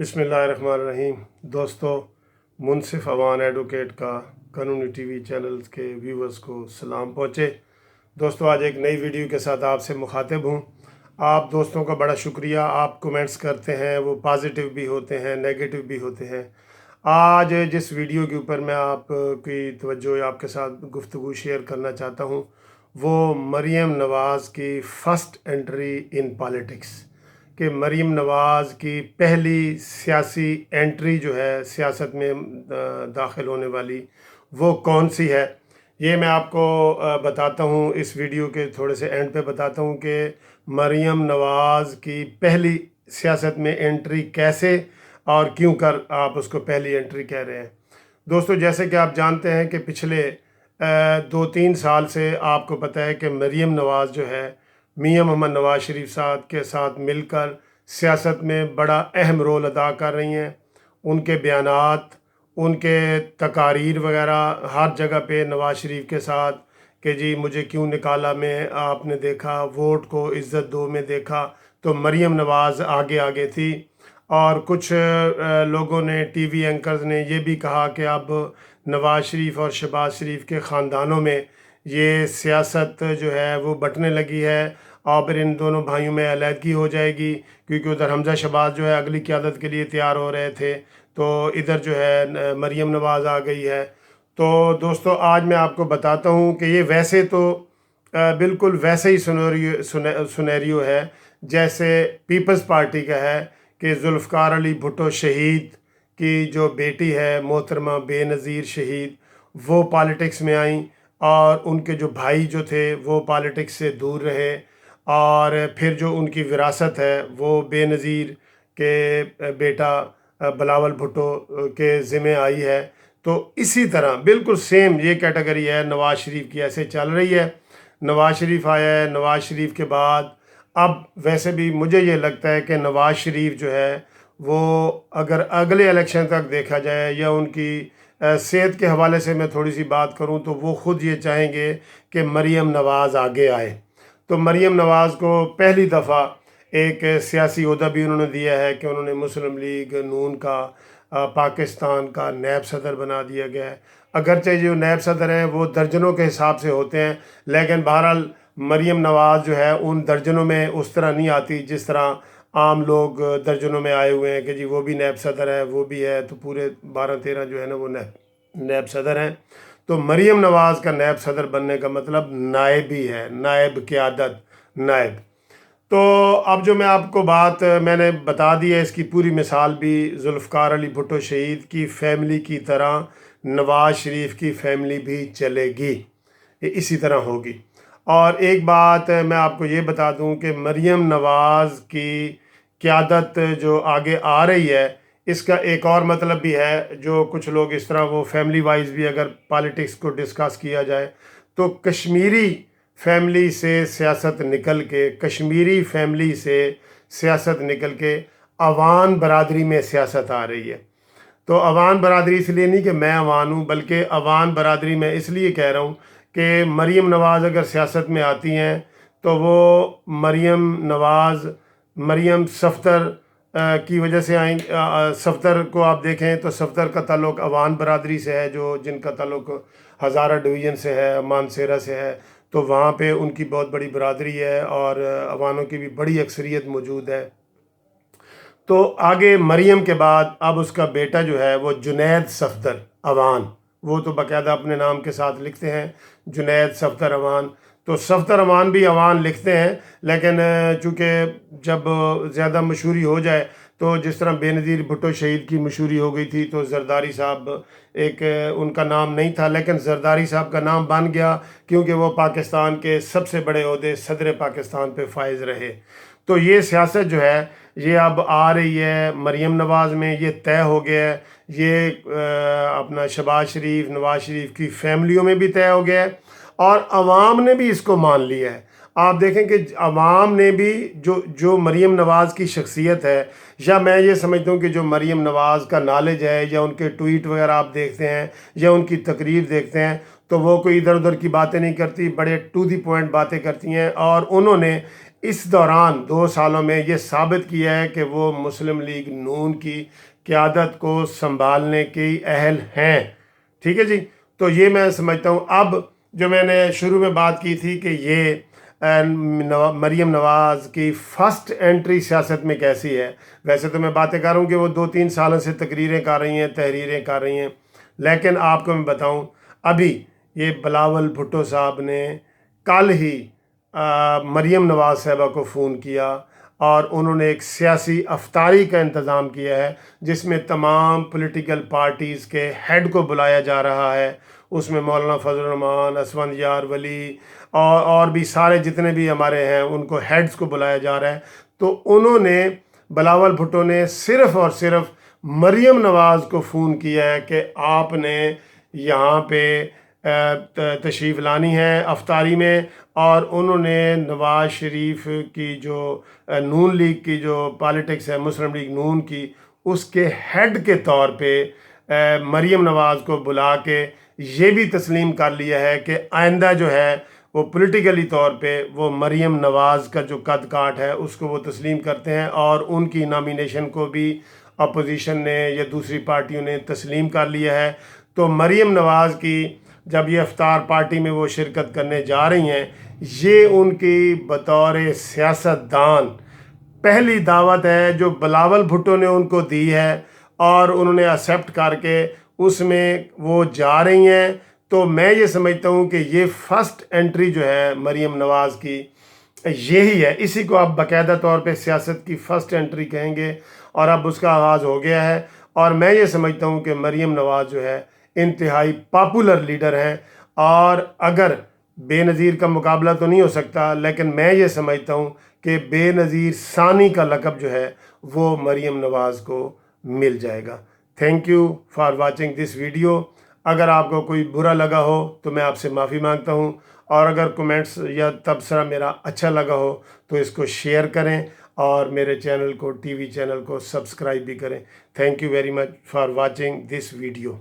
بسم اللہ الرحمن الرحیم۔ دوستو، منصف اوان ایڈوکیٹ کا قانونی ٹی وی چینلز کے ویورز کو سلام پہنچے۔ دوستو، آج ایک نئی ویڈیو کے ساتھ آپ سے مخاطب ہوں۔ آپ دوستوں کا بڑا شکریہ، آپ کومنٹس کرتے ہیں، وہ پازیٹیو بھی ہوتے ہیں، نیگیٹو بھی ہوتے ہیں۔ آج جس ویڈیو کے اوپر میں آپ کی توجہ آپ کے ساتھ گفتگو شیئر کرنا چاہتا ہوں وہ مریم نواز کی فرسٹ انٹری ان پالیٹکس، کہ مریم نواز کی پہلی سیاسی انٹری جو ہے سیاست میں داخل ہونے والی وہ کون سی ہے، یہ میں آپ کو بتاتا ہوں۔ اس ویڈیو کے تھوڑے سے اینڈ پہ بتاتا ہوں کہ مریم نواز کی پہلی سیاست میں انٹری کیسے اور کیوں کر آپ اس کو پہلی انٹری کہہ رہے ہیں۔ دوستو، جیسے کہ آپ جانتے ہیں کہ پچھلے 2-3 سال سے آپ کو پتہ ہے کہ مریم نواز جو ہے میاں محمد نواز شریف صاحب کے ساتھ مل کر سیاست میں بڑا اہم رول ادا کر رہی ہیں۔ ان کے بیانات، ان کے تقاریر وغیرہ ہر جگہ پہ نواز شریف کے ساتھ کہ جی مجھے کیوں نکالا میں آپ نے دیکھا، ووٹ کو عزت دو میں دیکھا، تو مریم نواز آگے آگے تھی۔ اور کچھ لوگوں نے، ٹی وی اینکرز نے یہ بھی کہا کہ اب نواز شریف اور شہباز شریف کے خاندانوں میں یہ سیاست جو ہے وہ بٹنے لگی ہے اور پھر ان دونوں بھائیوں میں علیحدگی ہو جائے گی، کیونکہ ادھر حمزہ شہباز جو ہے اگلی قیادت کے لیے تیار ہو رہے تھے، تو ادھر جو ہے مریم نواز آ گئی ہے۔ تو دوستو، آج میں آپ کو بتاتا ہوں کہ یہ ویسے تو بالکل ویسے ہی سنیریو ہے جیسے پیپلز پارٹی کا ہے کہ ذوالفقار علی بھٹو شہید کی جو بیٹی ہے محترمہ بے نظیر شہید، وہ پالیٹکس میں آئیں اور ان کے جو بھائی جو تھے وہ پالیٹکس سے دور رہے، اور پھر جو ان کی وراثت ہے وہ بے نظیر کے بیٹا بلاول بھٹو کے ذمہ آئی ہے۔ تو اسی طرح بالکل سیم یہ کیٹیگری ہے نواز شریف کی، ایسے چل رہی ہے۔ نواز شریف آیا ہے، نواز شریف کے بعد اب ویسے بھی مجھے یہ لگتا ہے کہ نواز شریف جو ہے وہ اگر اگلے الیکشن تک دیکھا جائے یا ان کی صحت کے حوالے سے میں تھوڑی سی بات کروں تو وہ خود یہ چاہیں گے کہ مریم نواز آگے آئے۔ تو مریم نواز کو پہلی دفعہ ایک سیاسی عہدہ بھی انہوں نے دیا ہے کہ انہوں نے مسلم لیگ نون کا پاکستان کا نیب صدر بنا دیا گیا ہے۔ اگرچہ جو نیب صدر ہیں وہ درجنوں کے حساب سے ہوتے ہیں، لیکن بہرحال مریم نواز جو ہے ان درجنوں میں اس طرح نہیں آتی جس طرح عام لوگ درجنوں میں آئے ہوئے ہیں کہ جی وہ بھی نیب صدر ہے، وہ بھی ہے، تو پورے 12-13 جو ہے نا وہ نیب صدر ہیں۔ تو مریم نواز کا نیب صدر بننے کا مطلب نائب ہی ہے، نائب قیادت، نائب۔ تو اب جو میں آپ کو بات میں نے بتا دی ہے، اس کی پوری مثال بھی ذوالفقار علی بھٹو شہید کی فیملی کی طرح نواز شریف کی فیملی بھی چلے گی، یہ اسی طرح ہوگی۔ اور ایک بات میں آپ کو یہ بتا دوں کہ مریم نواز کی قیادت جو آگے آ رہی ہے، اس کا ایک اور مطلب بھی ہے، جو کچھ لوگ اس طرح وہ فیملی وائز بھی اگر پالیٹکس کو ڈسکس کیا جائے تو کشمیری فیملی سے سیاست نکل کے، کشمیری فیملی سے سیاست نکل کے عوام برادری میں سیاست آ رہی ہے۔ تو عوام برادری اس لیے نہیں کہ میں عوام ہوں، بلکہ عوام برادری میں اس لیے کہہ رہا ہوں کہ مریم نواز اگر سیاست میں آتی ہیں تو وہ مریم نواز، مریم صفدر کی وجہ سے آئیں۔ صفدر کو آپ دیکھیں تو صفدر کا تعلق عوام برادری سے ہے، جو جن کا تعلق ہزارہ ڈویژن سے ہے، مانسیرہ سے ہے، تو وہاں پہ ان کی بہت بڑی برادری ہے اور عوانوں کی بھی بڑی اکثریت موجود ہے۔ تو آگے مریم کے بعد اب اس کا بیٹا جو ہے وہ جنید صفدر اوان، وہ تو باقاعدہ اپنے نام کے ساتھ لکھتے ہیں جنید صفدر اوان۔ تو صفدر اوان بھی اوان لکھتے ہیں، لیکن چونکہ جب زیادہ مشہوری ہو جائے تو جس طرح بے نظیر بھٹو شہید کی مشہوری ہو گئی تھی تو زرداری صاحب ایک ان کا نام نہیں تھا، لیکن زرداری صاحب کا نام بن گیا کیونکہ وہ پاکستان کے سب سے بڑے عہدے صدر پاکستان پہ فائز رہے۔ تو یہ سیاست جو ہے یہ اب آ رہی ہے مریم نواز میں، یہ طے ہو گیا ہے، یہ اپنا شہباز شریف، نواز شریف کی فیملیوں میں بھی طے ہو گیا ہے اور عوام نے بھی اس کو مان لیا ہے۔ آپ دیکھیں کہ عوام نے بھی جو مریم نواز کی شخصیت ہے، یا میں یہ سمجھتا ہوں کہ جو مریم نواز کا نالج ہے یا ان کے ٹویٹ وغیرہ آپ دیکھتے ہیں یا ان کی تقریر دیکھتے ہیں تو وہ کوئی ادھر ادھر کی باتیں نہیں کرتی، بڑے ٹو دی پوائنٹ باتیں کرتی ہیں، اور انہوں نے اس دوران 2 سالوں میں یہ ثابت کیا ہے کہ وہ مسلم لیگ نون کی قیادت کو سنبھالنے کی اہل ہیں. ٹھیک ہے جی. تو یہ میں سمجھتا ہوں. اب جو میں نے شروع میں بات کی تھی کہ یہ مریم نواز کی فرسٹ انٹری سیاست میں کیسی ہے، ویسے تو میں باتیں کر رہا ہوں کہ وہ 2-3 سالوں سے تقریریں کر رہی ہیں، تحریریں کر رہی ہیں، لیکن آپ کو میں بتاؤں ابھی یہ بلاول بھٹو صاحب نے کل ہی مریم نواز صاحبہ کو فون کیا اور انہوں نے ایک سیاسی افطاری کا انتظام کیا ہے جس میں تمام پولیٹیکل پارٹیز کے ہیڈ کو بلایا جا رہا ہے. اس میں مولانا فضل الرحمان، اسفندیار ولی اور بھی سارے جتنے بھی ہمارے ہیں ان کو ہیڈز کو بلایا جا رہا ہے. تو انہوں نے بلاول بھٹو نے صرف اور صرف مریم نواز کو فون کیا ہے کہ آپ نے یہاں پہ تشریف لانی ہے افطاری میں، اور انہوں نے نواز شریف کی جو نون لیگ کی جو پالیٹکس ہے، مسلم لیگ نون کی، اس کے ہیڈ کے طور پہ مریم نواز کو بلا کے یہ بھی تسلیم کر لیا ہے کہ آئندہ جو ہے وہ پولیٹیکلی طور پہ وہ مریم نواز کا جو قد کاٹ ہے اس کو وہ تسلیم کرتے ہیں، اور ان کی نامینیشن کو بھی اپوزیشن نے یا دوسری پارٹیوں نے تسلیم کر لیا ہے. تو مریم نواز کی جب یہ افطار پارٹی میں وہ شرکت کرنے جا رہی ہیں، یہ ان کی بطور سیاست دان پہلی دعوت ہے جو بلاول بھٹو نے ان کو دی ہے، اور انہوں نے ایکسیپٹ کر کے اس میں وہ جا رہی ہیں. تو میں یہ سمجھتا ہوں کہ یہ فرسٹ انٹری جو ہے مریم نواز کی یہی ہے، اسی کو آپ باقاعدہ طور پہ سیاست کی فرسٹ انٹری کہیں گے، اور اب اس کا آغاز ہو گیا ہے. اور میں یہ سمجھتا ہوں کہ مریم نواز جو ہے انتہائی پاپولر لیڈر ہیں، اور اگر بے نظیر کا مقابلہ تو نہیں ہو سکتا، لیکن میں یہ سمجھتا ہوں کہ بے نظیر ثانی کا لقب جو ہے وہ مریم نواز کو مل جائے گا. Thank you for watching this video. اگر آپ کو کوئی برا لگا ہو تو میں آپ سے معافی مانگتا ہوں، اور اگر کومنٹس یا تبصرہ میرا اچھا لگا ہو تو اس کو شیئر کریں، اور میرے چینل کو، ٹی وی چینل کو سبسکرائب بھی کریں. Thank you very much for watching this video.